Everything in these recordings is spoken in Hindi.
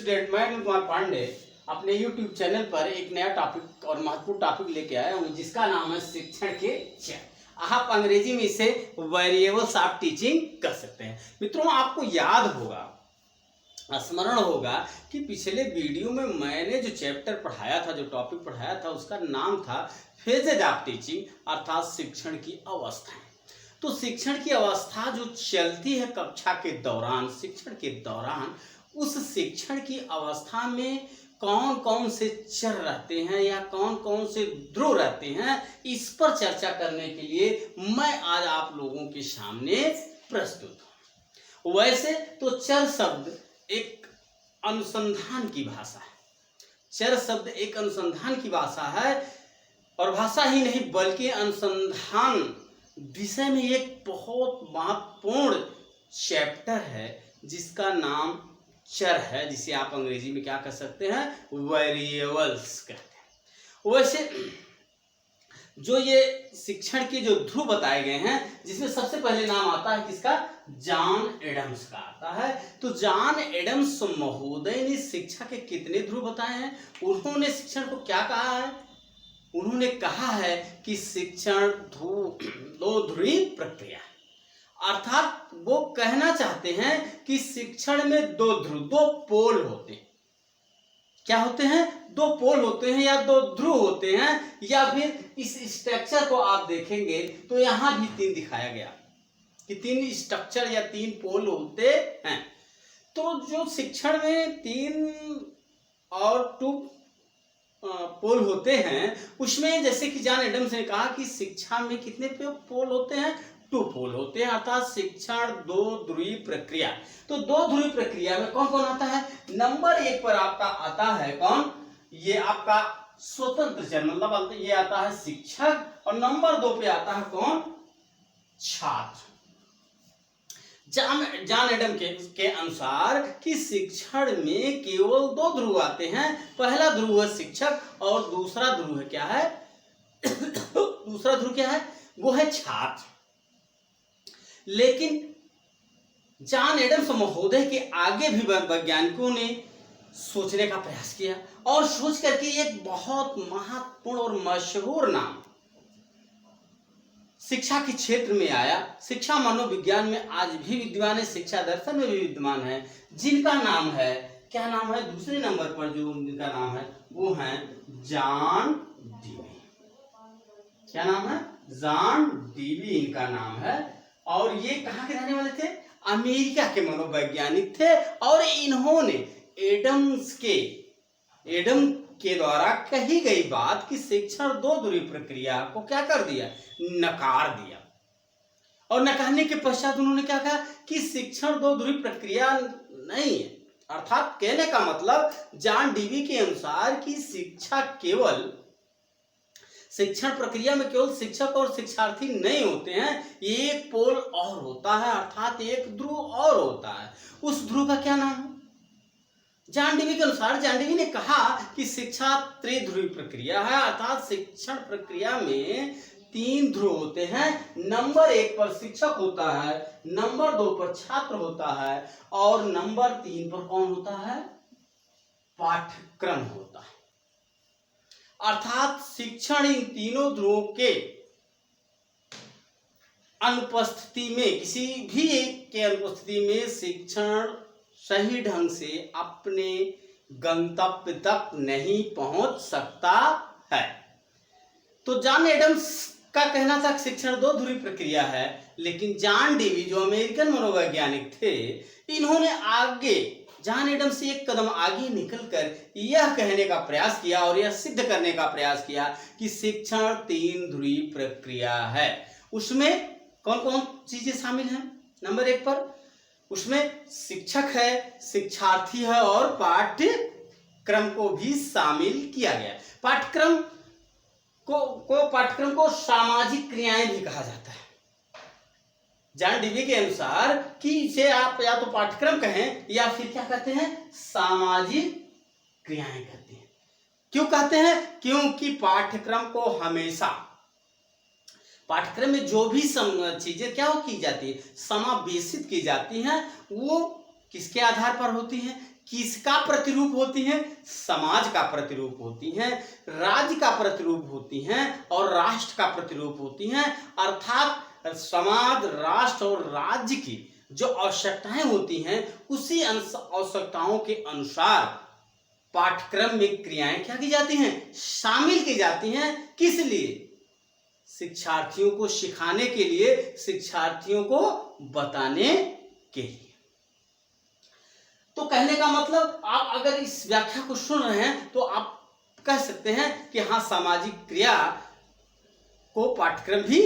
स्टूडेंट, मैं अनिल कुमार पांडे अपने YouTube चैनल पर एक नया टॉपिक और महत्वपूर्ण टॉपिक लेके आया हूँ जिसका नाम है शिक्षण के चर। आप अंग्रेजी में इसे वेरिएबल्स ऑफ टीचिंग कर सकते हैं। मित्रों, आपको याद होगा, स्मरण होगा कि पिछले वीडियो में मैंने जो चैप्टर पढ़ाया था, जो टॉपिक पढ़ाया था, उसका नाम था फेजेज ऑफ टीचिंग, अर्थात शिक्षण की अवस्थाएं। तो शिक्षण की अवस्था जो चलती है कक्षा के दौरान, शिक्षण के दौरान, उस शिक्षण की अवस्था में कौन कौन से चर रहते हैं या कौन कौन से ध्रुव रहते हैं, इस पर चर्चा करने के लिए मैं आज आप लोगों के सामने प्रस्तुत हूँ। वैसे तो चर शब्द एक अनुसंधान की भाषा है। चर शब्द एक अनुसंधान की भाषा है, और भाषा ही नहीं बल्कि अनुसंधान विषय में एक बहुत महत्वपूर्ण चैप्टर है जिसका नाम चर है, जिसे आप अंग्रेजी में क्या कह सकते हैं, वेरिएबल्स कहते हैं। वैसे जो ये शिक्षण के जो ध्रुव बताए गए हैं, जिसमें सबसे पहले नाम आता है किसका, जॉन एडम्स का आता है। तो जॉन एडम्स महोदय ने शिक्षा के कितने ध्रुव बताए हैं? उन्होंने शिक्षण को क्या कहा है? उन्होंने कहा है कि शिक्षण दो ध्रुवी प्रक्रिया, अर्थात वो कहना चाहते हैं कि शिक्षण में दो ध्रुव, दो पोल होते हैं। क्या होते हैं? दो पोल होते हैं या दो ध्रुव होते हैं, या फिर इस स्ट्रक्चर को आप देखेंगे तो यहां भी तीन दिखाया गया कि तीन स्ट्रक्चर या तीन पोल होते हैं। तो जो शिक्षण में तीन और टू पोल होते हैं, उसमें जैसे कि जॉन एडम्स ने कहा कि शिक्षा में कितने पोल होते हैं, टू पोल होते हैं, अर्थात शिक्षण दो ध्रुवी प्रक्रिया। तो दो ध्रुवी प्रक्रिया में कौन कौन आता है? नंबर एक पर आपका आता है कौन, ये आपका स्वतंत्र चर, मतलब ये आता है शिक्षक, और नंबर दो पे आता है कौन, छात्र। जॉन एडम के अनुसार कि शिक्षण में केवल दो ध्रुव आते हैं। पहला ध्रुव है शिक्षक और दूसरा ध्रुव है क्या है दूसरा ध्रुव क्या है, वो है छात्र। लेकिन जॉन एडम्स महोदय के आगे भी वैज्ञानिकों ने सोचने का प्रयास किया और सोच करके एक बहुत महत्वपूर्ण और मशहूर नाम शिक्षा के क्षेत्र में आया। शिक्षा मनोविज्ञान में आज भी विद्यमान है, शिक्षा दर्शन में भी विद्यमान है, जिनका नाम है, क्या नाम है, दूसरे नंबर पर जो जिनका नाम है वो है जॉन डीवी। क्या नाम है? जॉन डीवी इनका नाम है। और ये कहाँ के रहने वाले थे? अमेरिका के मनोवैज्ञानिक थे। और इन्होंने एडम के द्वारा कही गई बात कि शिक्षण दो ध्रुवी प्रक्रिया को क्या कर दिया, नकार दिया। और नकारने के पश्चात उन्होंने क्या कहा कि शिक्षण दो ध्रुवी प्रक्रिया नहीं है। अर्थात कहने का मतलब जॉन डीवी के अनुसार कि शिक्षण प्रक्रिया में केवल शिक्षक और शिक्षार्थी नहीं होते हैं, एक पोल और होता है, अर्थात एक ध्रुव और होता है। उस ध्रुव का क्या नाम है? जॉन डीवी के अनुसार, जॉन डीवी ने कहा कि शिक्षा त्रिध्रुवी प्रक्रिया है, अर्थात शिक्षण प्रक्रिया में तीन ध्रुव होते हैं। नंबर एक पर शिक्षक होता है, नंबर दो पर छात्र होता है, और नंबर तीन पर कौन होता है, पाठ्यक्रम होता है। अर्थात शिक्षण इन तीनों ध्रुवों के अनुपस्थिति में, किसी भी एक के अनुपस्थिति में शिक्षण सही ढंग से अपने गंतव्य तक नहीं पहुंच सकता है। तो जॉन एडम्स का कहना था शिक्षण दो ध्रुवी प्रक्रिया है, लेकिन जॉन डीवी जो अमेरिकन मनोवैज्ञानिक थे, इन्होंने आगे जॉन एडम्स से एक कदम आगे निकलकर यह कहने का प्रयास किया और यह सिद्ध करने का प्रयास किया कि शिक्षण तीन ध्रुवी प्रक्रिया है। उसमें कौन कौन चीजें शामिल हैं? नंबर एक पर उसमें शिक्षक है, शिक्षार्थी है, और पाठ्यक्रम को भी शामिल किया गया। पाठ्यक्रम को सामाजिक क्रियाएं भी कहा जाता है। जॉन डीवी के अनुसार कि इसे आप या तो पाठ्यक्रम कहें या फिर क्या कहते हैं, सामाजिक क्रियाएं कहते हैं। क्यों कहते हैं? क्योंकि पाठ्यक्रम को हमेशा, पाठ्यक्रम में जो भी चीजें क्या की जाती है, समावेशित की जाती हैं, वो किसके आधार पर होती हैं, किसका प्रतिरूप होती हैं? समाज का प्रतिरूप होती हैं, राज्य का प्रतिरूप होती हैं और राष्ट्र का प्रतिरूप होती हैं। अर्थात समाज, राष्ट्र और राज्य की जो आवश्यकताएं होती हैं उसी आवश्यकताओं के अनुसार पाठ्यक्रम में क्रियाएं क्या की जाती हैं? शामिल की जाती हैं। किस लिए? शिक्षार्थियों को सिखाने के लिए, शिक्षार्थियों को बताने के लिए। तो कहने का मतलब, आप अगर इस व्याख्या को सुन रहे हैं तो आप कह सकते हैं कि हाँ, सामाजिक क्रिया को पाठ्यक्रम भी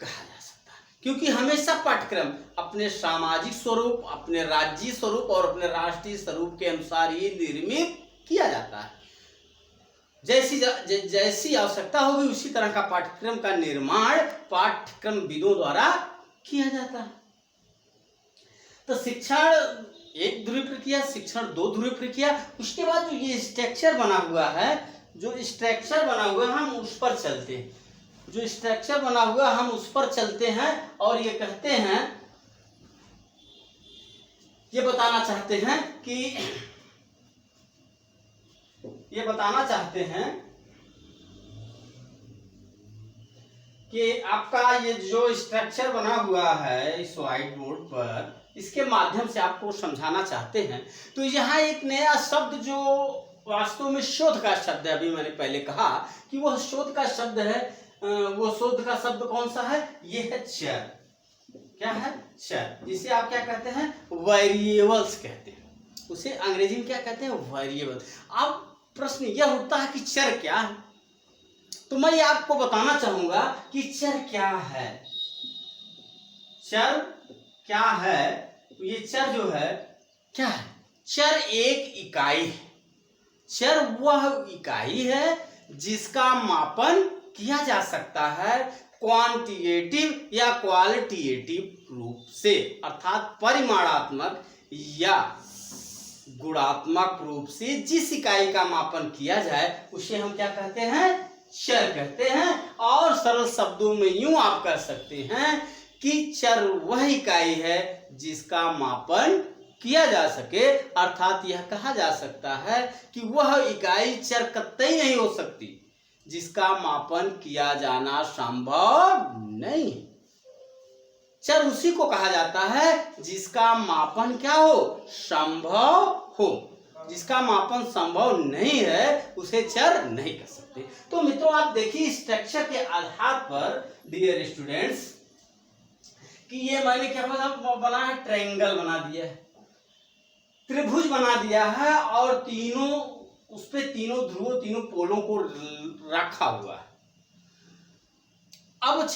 कहा जा सकता है, क्योंकि हमेशा पाठ्यक्रम अपने सामाजिक स्वरूप, अपने राज्य स्वरूप और अपने राष्ट्रीय स्वरूप के अनुसार ही निर्मित किया जाता है। जैसी आवश्यकता होगी उसी तरह का पाठ्यक्रम का निर्माण पाठ्यक्रमविदों द्वारा किया जाता है। तो शिक्षण एक ध्रुवीय प्रक्रिया, शिक्षण दो ध्रुवीय प्रक्रिया। उसके बाद जो ये स्ट्रक्चर बना हुआ है, हम उस पर चलते हैं। जो स्ट्रक्चर बना हुआ हम उस पर चलते हैं और ये कहते हैं, ये बताना चाहते हैं कि आपका ये जो स्ट्रक्चर बना हुआ है इस व्हाइट बोर्ड पर, इसके माध्यम से आपको समझाना चाहते हैं। तो यहाँ एक नया शब्द जो वास्तव में शोध का शब्द है, अभी मैंने पहले कहा कि वह शोध का शब्द है। वो शोध का शब्द कौन सा है? ये है चर। क्या है? चर। जिसे आप क्या कहते हैं? वेरिएबल्स कहते हैं। उसे अंग्रेजी में क्या कहते हैं? वेरिएबल। अब प्रश्न यह उठता है कि चर क्या है? तो मैं आपको बताना चाहूंगा कि चर क्या है। चर क्या है? ये चर जो है क्या है? चर एक इकाई है। चर वह इकाई है जिसका मापन किया जा सकता है क्वांटिटेटिव या क्वालिटेटिव रूप से, अर्थात परिमाणात्मक या गुणात्मक रूप से जिस इकाई का मापन किया जाए उसे हम क्या कहते हैं? चर कहते हैं। और सरल शब्दों में यूं आप कह सकते हैं कि चर वह इकाई है जिसका मापन किया जा सके, अर्थात यह कहा जा सकता है कि वह इकाई चर कतई नहीं हो सकती जिसका मापन किया जाना संभव नहीं। चर उसी को कहा जाता है जिसका मापन क्या हो? संभव हो। जिसका मापन संभव नहीं है उसे चर नहीं कह सकते। तो मित्रों, आप देखिए स्ट्रक्चर के आधार पर डियर स्टूडेंट्स कि ये मैंने क्या बना है? ट्रायंगल बना दिया है, त्रिभुज बना दिया है और तीनों उस पे तीनों ध्रुवों, तीनों पोलों को रखा हुआ है। अब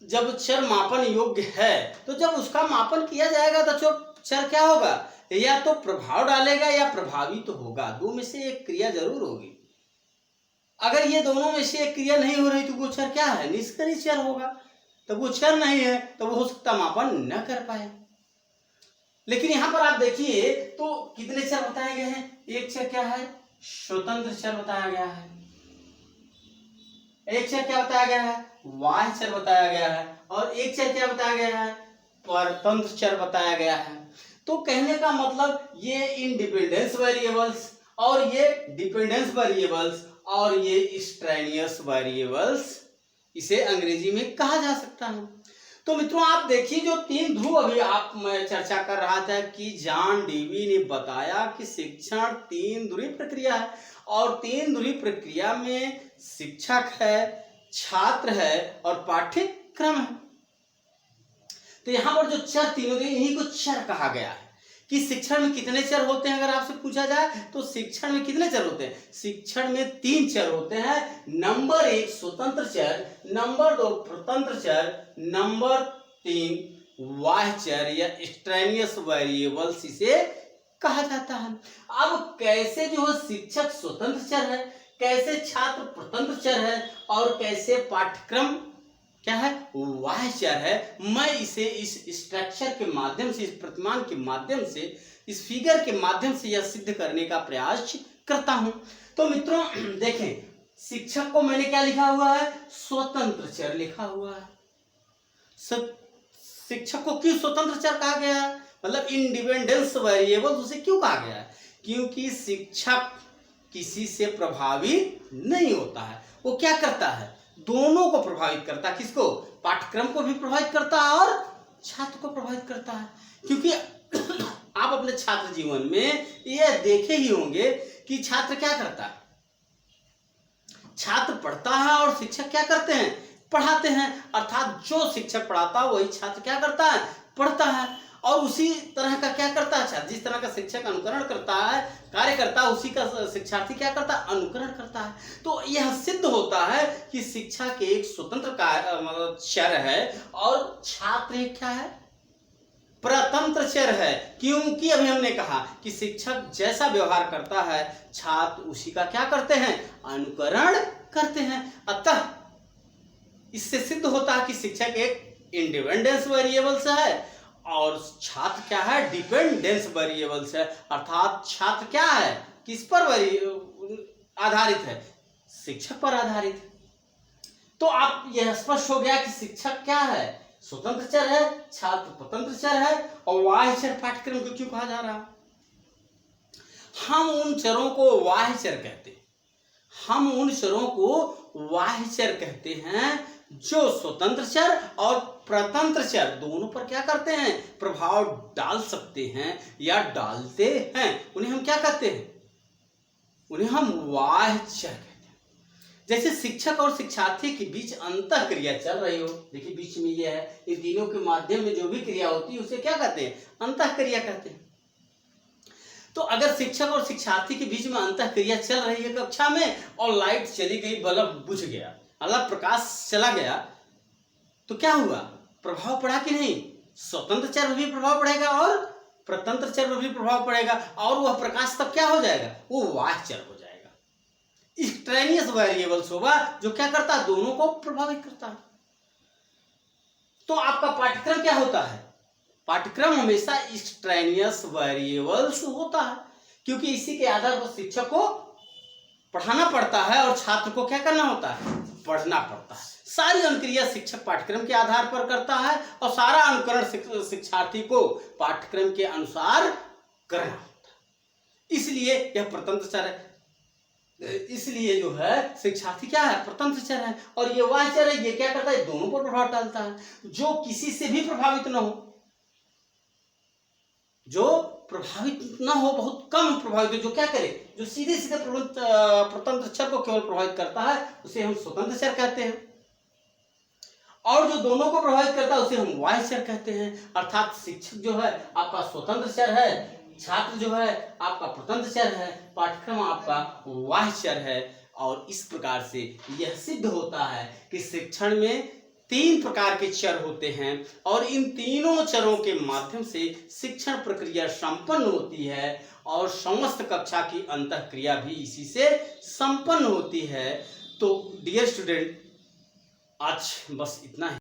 जब चर मापन योग्य है तो जब उसका मापन किया जाएगा तो चर क्या होगा? या तो प्रभाव डालेगा या प्रभावित होगा। दो में से एक क्रिया जरूर होगी। अगर ये दोनों में से एक क्रिया नहीं हो रही तो वो चर क्या है? निष्क्रिय चर होगा। तो वो चर नहीं है तो वो हो सकता मापन न कर पाए। लेकिन यहां पर आप देखिए तो कितने चर बताए गए हैं? एक चर क्या है? स्वतंत्र चर बताया गया है। एक चर क्या बताया गया है? बाह्य चर बताया गया है। और एक चर क्या बताया गया है? परतंत्र चर बताया गया है। तो कहने का मतलब ये इंडिपेंडेंस वेरिएबल्स और ये डिपेंडेंस वेरिएबल्स और ये एक्सट्रेनियस वेरिएबल्स, इसे अंग्रेजी में कहा जा सकता है। तो मित्रों, आप देखिए जो तीन ध्रुव अभी मैं चर्चा कर रहा था कि जॉन डेवी ने बताया कि शिक्षण तीन ध्रुवीय प्रक्रिया है और तीन ध्रुवीय प्रक्रिया में शिक्षक है, छात्र है और पाठ्यक्रम है। तो यहाँ पर जो चर तीनों इन्हीं को चर कहा गया है। कि शिक्षण में कितने चर होते हैं अगर आपसे पूछा जाए तो शिक्षण में कितने चर होते हैं? शिक्षण में तीन चर होते हैं। नंबर एक स्वतंत्र चर, नंबर दो प्रतंत्र चर, नंबर तीन बाह्य चर या एक्सट्रेनियस वेरिएबल्स इसे कहा जाता है। अब कैसे जो है शिक्षक स्वतंत्र चर है, कैसे छात्र प्रतंत्र चर है और कैसे पाठ्यक्रम क्या है? बाह्य चर है। मैं इसे इस स्ट्रक्चर के माध्यम से, इस प्रतिमान के माध्यम से, इस फिगर के माध्यम से यह सिद्ध करने का प्रयास करता हूं। तो मित्रों देखें, शिक्षक को मैंने क्या लिखा हुआ है? स्वतंत्र चर लिखा हुआ है। शिक्षक को क्यों स्वतंत्र चर कहा गया है? मतलब इंडिपेंडेंस वेरिएबल उसे क्यों कहा गया है? क्योंकि शिक्षक किसी से प्रभावित नहीं होता है। वो क्या करता है? दोनों को प्रभावित करता है। किसको? पाठ्यक्रम को भी प्रभावित करता है और छात्र को प्रभावित करता है। क्योंकि आप अपने छात्र जीवन में यह देखे ही होंगे कि छात्र क्या करता है। छात्र पढ़ता है और शिक्षक क्या करते हैं? पढ़ाते हैं। अर्थात जो शिक्षक पढ़ाता है वही छात्र क्या करता है? पढ़ता है। और उसी तरह का क्या करता है छात्र? जिस तरह का शिक्षक अनुकरण करता है, कार्य करता है, उसी का शिक्षार्थी क्या करता है? अनुकरण करता है। तो यह सिद्ध होता है कि शिक्षा के एक स्वतंत्र मतलब चर है और छात्र एक क्या है? परतंत्र चर है। क्योंकि अभी हमने कहा कि शिक्षक जैसा व्यवहार करता है छात्र उसी का क्या करते हैं? अनुकरण करते हैं। अतः इससे सिद्ध होता है कि शिक्षक एक इंडिपेंडेंस वेरिएबल्स है और छात्र क्या है? डिपेंडेंस वेरिएबल्स है। अर्थात छात्र क्या है? किस पर आधारित है? शिक्षक पर आधारित है। तो आप यह स्पष्ट हो गया कि शिक्षक क्या है? स्वतंत्र चर है, छात्र स्वतंत्र चर है। और बाह्य चर पाठ्यक्रम को क्यों कहा जा रहा है? हम उन चरों को बाह्य चर कहते हैं। हम उन चरों को बाह्य चर कहते हैं जो स्वतंत्र चर और परतंत्र चर दोनों पर क्या करते हैं? प्रभाव डाल सकते हैं या डालते हैं। उन्हें हम क्या कहते हैं? उन्हें हम बाह्य चर कहते हैं। जैसे शिक्षक और शिक्षार्थी के बीच अंतः क्रिया चल रही हो, देखिए बीच में ये है, इन तीनों के माध्यम में जो भी क्रिया होती है उसे क्या कहते हैं? अंतः क्रिया कहते हैं। तो अगर शिक्षक और शिक्षार्थी के बीच में अंतः क्रिया चल रही है कक्षा में और लाइट चली गई, बल्ब बुझ गया, मतलब प्रकाश चला गया, तो क्या हुआ? प्रभाव पड़ा कि नहीं? स्वतंत्र चर पर भी प्रभाव पड़ेगा और परतंत्र चर पर भी प्रभाव पड़ेगा और वह प्रकाश तब क्या हो जाएगा? वो बाह्य चर हो जाएगा। एक्सट्रेनियस वेरिएबल्स होगा जो क्या करता है? दोनों को प्रभावित करता है। तो आपका पाठ्यक्रम क्या होता है? पाठ्यक्रम हमेशा एक्सट्रेनियस वेरिएबल्स होता है क्योंकि इसी के आधार पर शिक्षक को पढ़ाना पड़ता है और छात्र को क्या करना होता है? पढ़ना पड़ता है। सारी अनुक्रिया शिक्षक पाठ्यक्रम के आधार पर करता है और सारा अनुकरण शिक्षार्थी को पाठ्यक्रम के अनुसार करना होता है। इसलिए यह परतंत्र चर है। इसलिए जो है शिक्षार्थी क्या है? परतंत्र चर है और ये वह चर है, ये क्या करता है? दोनों पर प्रभाव डालता है। जो किसी से भी प्रभावित न हो, जो प्रभावित न हो, बहुत कम प्रभावित हो, जो क्या करे? जो सीधे सीधे परतंत्र चर को केवल प्रभावित करता है उसे हम स्वतंत्र चर कहते हैं। और जो दोनों को प्रभावित करता है उसे हम बाह्य चर कहते हैं। अर्थात शिक्षक जो है आपका स्वतंत्र चर है, छात्र जो है आपका परतंत्र चर है, पाठ्यक्रम आपका बाह्य चर है। और इस प्रकार से यह सिद्ध होता है कि शिक्षण में 3 प्रकार के चर होते हैं और इन तीनों चरों के माध्यम से शिक्षण प्रक्रिया संपन्न होती है और समस्त कक्षा की अंतःक्रिया भी इसी से संपन्न होती है। तो डियर स्टूडेंट, आज बस इतना ही।